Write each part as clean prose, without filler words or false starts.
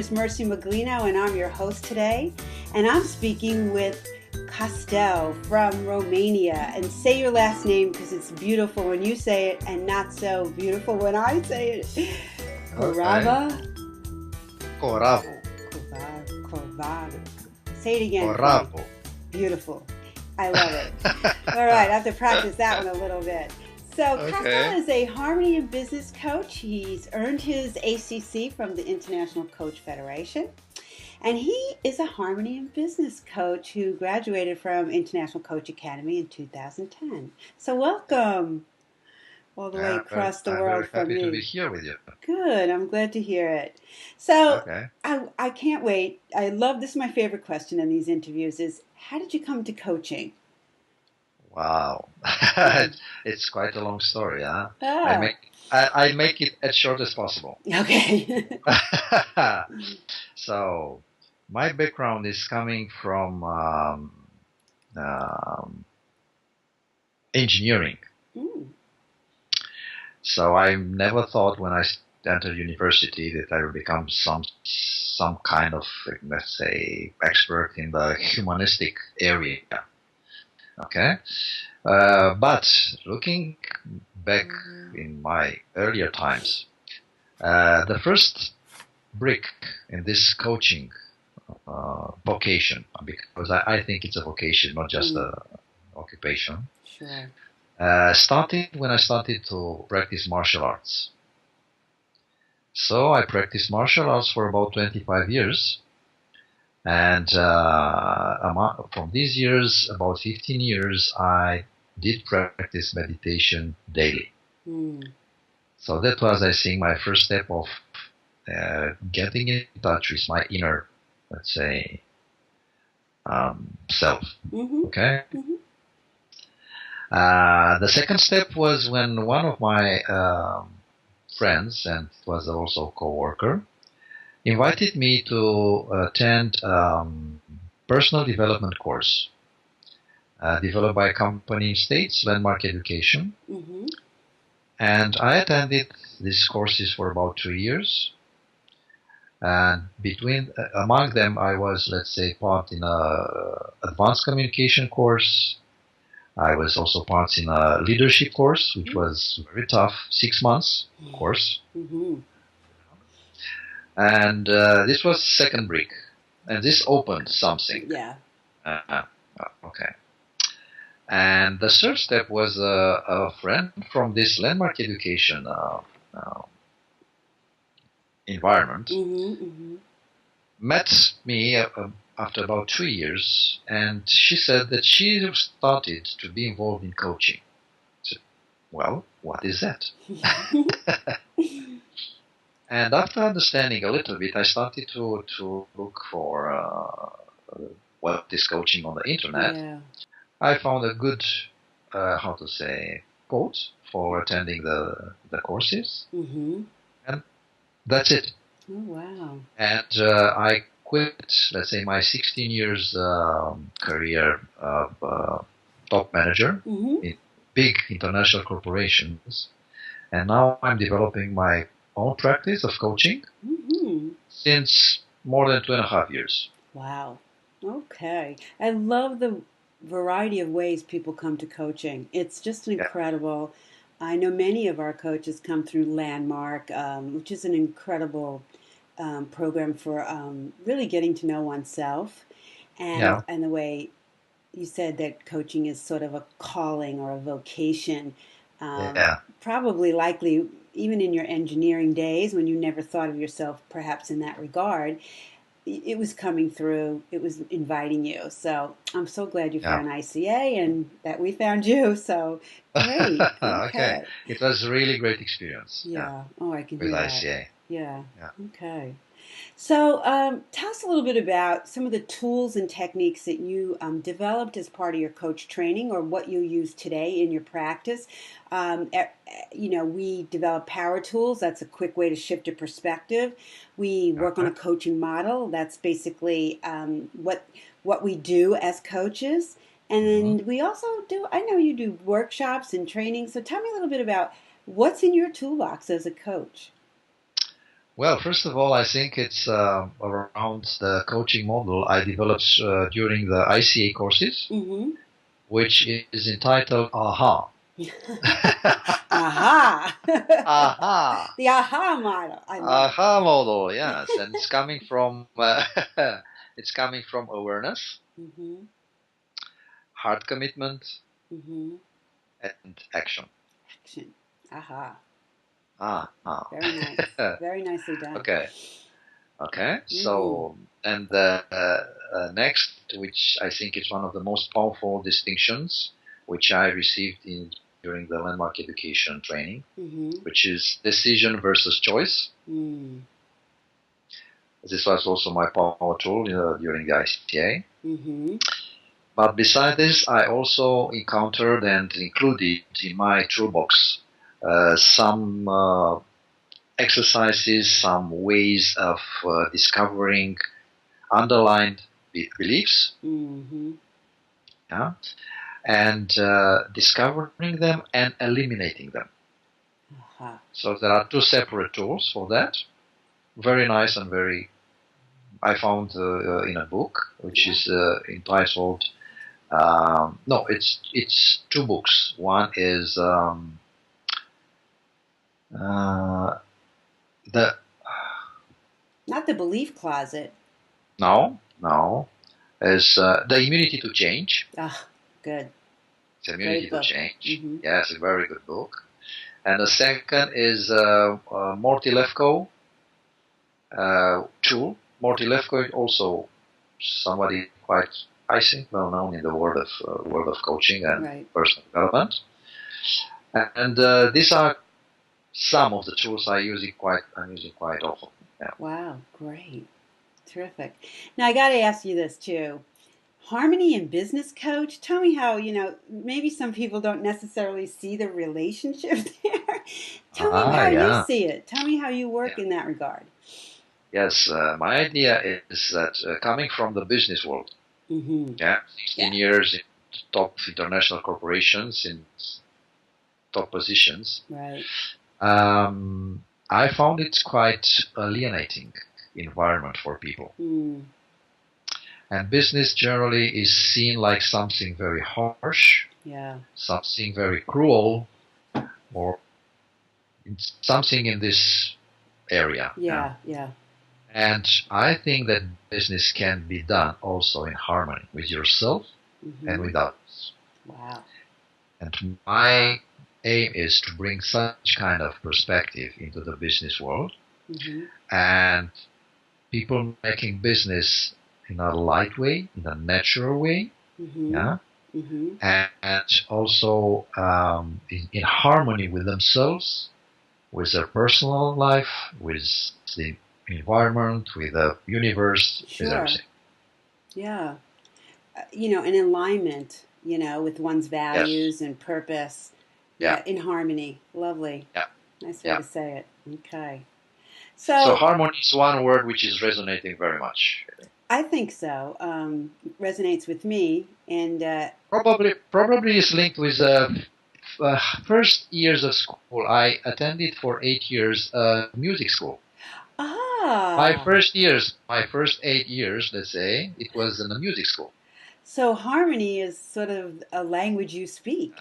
is Mercy Maglino, and I'm your host today. And I'm speaking with Costel from Romania. And say your last name because it's beautiful when you say it and not so beautiful when I say it. Corava? Coravu. Coravu. Say it again. Coravu. Beautiful. I love it. All right, I have to practice that one a little bit. So Costel is a harmony and business coach. He's earned his ACC from the International Coach Federation. And he is a harmony and business coach who graduated from International Coach Academy in 2010. So welcome all the way across the world from me. I'm very happy to be here with you. Good. I'm glad to hear it. So I can't wait. I love this. Is my favorite question in these interviews is, how did you come to coaching? Wow. It's quite a long story, huh? Oh. I make it as short as possible. Okay. So, my background is coming from engineering. Mm. So I never thought when I entered university that I would become some kind of, let's say, expert in the humanistic area. Okay, but looking back in my earlier times, the first brick in this coaching vocation, because I think it's a vocation, not just an occupation. Sure. Started when I started to practice martial arts. So I practiced martial arts for about 25 years. And from these years, about 15 years, I did practice meditation daily. Mm. So that was, I think, my first step of getting in touch with my inner, let's say, self. Mm-hmm. Okay? Mm-hmm. The second step was when one of my friends, and was also a co-worker, invited me to attend personal development course developed by a company in States, Landmark Education. Mm-hmm. And I attended these courses for about 2 years. And among them, I was, let's say, part in a advanced communication course. I was also part in a leadership course, which was very tough, 6 months course. Mm-hmm. And this was the second brick. And this opened something. Yeah. Okay. And the third step was a friend from this landmark education environment met me after about 2 years, and she said that she started to be involved in coaching. I said, well, what is that? And after understanding a little bit, I started to look for what is coaching on the internet. Yeah. I found a good, quote for attending the courses. Mm-hmm. And that's it. Oh, wow. And I quit, let's say, my 16 years career of top manager in big international corporations. And now I'm developing my own practice of coaching since more than 2.5 years. Wow. Okay. I love the variety of ways people come to coaching. It's just incredible. I know many of our coaches come through Landmark, which is an incredible program for really getting to know oneself. And the way you said that coaching is sort of a calling or a vocation. Probably likely even in your engineering days when you never thought of yourself perhaps in that regard, it was coming through, it was inviting you. So I'm so glad you found ICA and that we found you. So great. Okay. It was a really great experience. Yeah. Oh, I can with hear ICA. that. Yeah. Okay. So tell us a little bit about some of the tools and techniques that you developed as part of your coach training or what you use today in your practice. We develop power tools. That's a quick way to shift your perspective. We work on a coaching model. That's basically what we do as coaches. And then we also I know you do workshops and training. So tell me a little bit about what's in your toolbox as a coach. Well, first of all, I think it's around the coaching model I developed during the ICA courses, Mm-hmm. which is entitled Ahaa. Aha! Aha! The aha model. I love it. Aha model, yes, and it's coming from it's coming from awareness, Mm-hmm. hard commitment, Mm-hmm. and action. Action. Aha. Ah, ah. Very nice. Very nicely done. Okay, okay. Mm-hmm. So, and the next, which I think is one of the most powerful distinctions, which I received during the landmark education training, Mm-hmm. which is decision versus choice. Mm. This was also my power tool during the ICA. Mm-hmm. But beside this, I also encountered and included in my toolbox some exercises, some ways of discovering underlined beliefs, Mm-hmm. yeah, and discovering them and eliminating them. Aha. So there are two separate tools for that. Very nice and very. I found in a book which Yeah. is entitled. No, it's two books. One is uh, the Not the belief closet. no is the immunity to change. Ah, good. It's immunity Great to book. change. Mm-hmm. Yes, a very good book. And the second is Morty Lefko tool. Morty Lefko also somebody quite I think well known in the world of coaching and Right. personal development. And these are some of the tools I'm using quite often. Yeah. Wow. Great. Terrific. Now I got to ask you this too. Harmony and business coach. Tell me how, maybe some people don't necessarily see the relationship there. Tell me Ah, how you yeah, see it. Tell me how you work yeah. in that regard. Yes, my idea is that coming from the business world, Mm-hmm. yeah, Yeah. 16 years in top international corporations in top positions, Right. I found it quite alienating environment for people. Mm. And business generally is seen like something very harsh, Yeah. something very cruel, or something in this area. Yeah. Yeah. Yeah. And I think that business can be done also in harmony with yourself and Mm-hmm. with others. Wow. And my aim is to bring such kind of perspective into the business world Mm-hmm. and people making business in a light way, in a natural way, Mm-hmm. yeah, Mm-hmm. and also in harmony with themselves, with their personal life, with the environment, with the universe, with Sure. everything. Yeah. In alignment, with one's Yes, values and purpose. yeah, Yeah, in harmony. Lovely. yeah, Nice way yeah. to say it. Okay. So So harmony is one word which is resonating very much. I think so. Resonates with me. And Probably is linked with first years of school. I attended for 8 years music school. ah, My first 8 years, let's say, it was in a music school. so harmony is sort of a language you speak.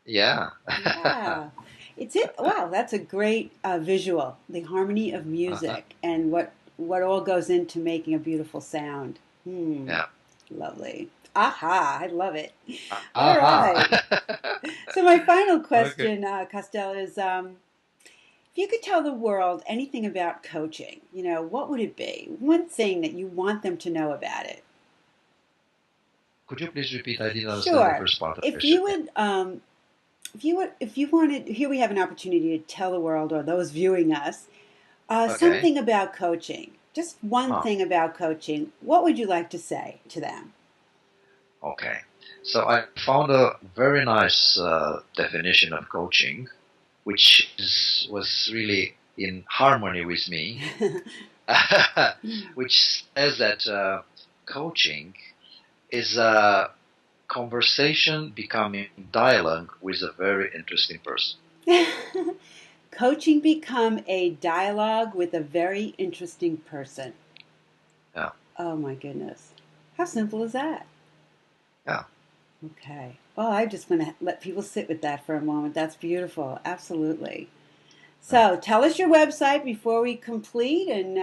Yeah. Yeah. It's it. Wow, that's a great visual. The harmony of music and what all goes into making a beautiful sound. Hmm. Yeah. Lovely. Aha, I love it. All Aha. right. So my final Okay. question, Costel, is if you could tell the world anything about coaching, what would it be? One thing that you want them to know about it. Could you please repeat? I didn't understand the Sure. first part of the If question. you would, if you wanted, here we have an opportunity to tell the world or those viewing us Okay. something about coaching. Just one Huh. thing about coaching. What would you like to say to them? Okay. So I found a very nice definition of coaching, which was really in harmony with me, which says that coaching is a conversation becoming dialogue with a very interesting person. Coaching become a dialogue with a very interesting person. Yeah. Oh my goodness. How simple is that? Yeah. Okay. Well, I just want to let people sit with that for a moment. That's beautiful. Absolutely. Yeah. So tell us your website before we complete and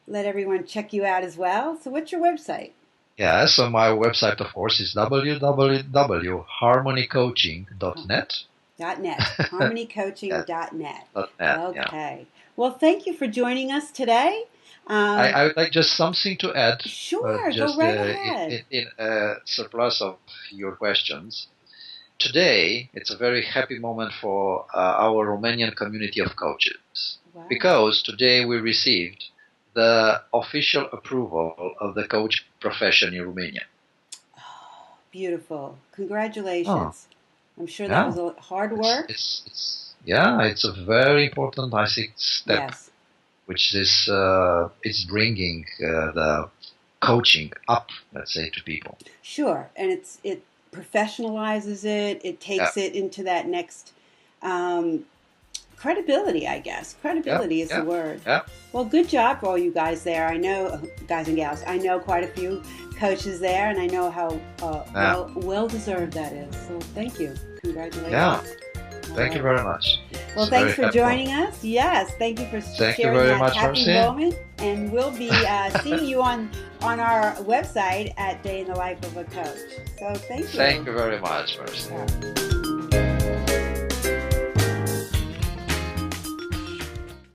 let everyone check you out as well. So what's your website? Yeah, so my website, of course, is www.harmonycoaching.net. .net. Yeah, harmonycoaching.net. .net, yeah. Okay. Well, thank you for joining us today. I would like just something to add, Sure, go just right ahead. in surplus of your questions. Today, it's a very happy moment for our Romanian community of coaches Wow. because today we received the official approval of the coach profession in Romania. Oh, beautiful. Congratulations. I'm sure that Yeah, was a hard work. it's a very important, I think, step, Yes. which is it's bringing the coaching up, let's say, to people. Sure. And it professionalizes it. It Yeah, takes it into that next um, credibility, I guess. yeah, Credibility is the yeah, word. yeah. Well, good job for all you guys there. I know, guys and gals, I know quite a few coaches there, and I know how well deserved that is. So thank you. Congratulations. Yeah. All Thank you right. very much. Well, thanks for joining us. Yes, thank you for sharing very that much, happy Marcy. moment. And we'll be seeing you on our website at Day in the Life of a Coach. So thank you. Thank you very much, Marcy. Yeah.